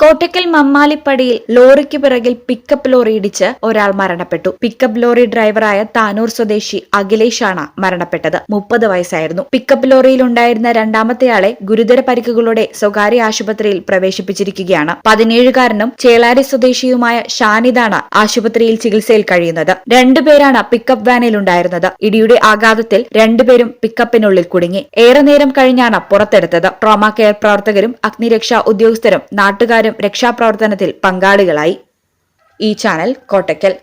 കോട്ടയ്ക്കൽ മമ്മാലിപ്പടിയിൽ ലോറിക്ക് പിറകിൽ pickup lorry ഇടിച്ച് ഒരാൾ മരണപ്പെട്ടു. പിക്കപ്പ് ലോറി ഡ്രൈവറായ താനൂർ സ്വദേശി അഖിലേഷാണ് മരണപ്പെട്ടത്. 30 വയസ്സായിരുന്നു. പിക്കപ്പ് ലോറിയിലുണ്ടായിരുന്ന രണ്ടാമത്തെയാളെ ഗുരുതര പരിക്കുകളോടെ സ്വകാര്യ ആശുപത്രിയിൽ പ്രവേശിപ്പിച്ചിരിക്കുകയാണ്. 17കാരനും ചേളാരി സ്വദേശിയുമായ ഷാനിദാണ് ആശുപത്രിയിൽ ചികിത്സയിൽ കഴിയുന്നത്. 2 പേരാണ് പിക്കപ്പ് വാനിലുണ്ടായിരുന്നത്. ഇടിയുടെ ആഘാതത്തിൽ 2 പേരും പിക്കപ്പിനുള്ളിൽ കുടുങ്ങി. ഏറെ നേരം കഴിഞ്ഞാണ് പുറത്തെടുത്തത്. ട്രോമ കെയർ പ്രവർത്തകരും അഗ്നിരക്ഷാ ഉദ്യോഗസ്ഥരും നാട്ടുകാരും രക്ഷാപ്രവർത്തനത്തിൽ പങ്കാളികളായി. ഈ ചാനൽ കോട്ടയ്ക്കൽ.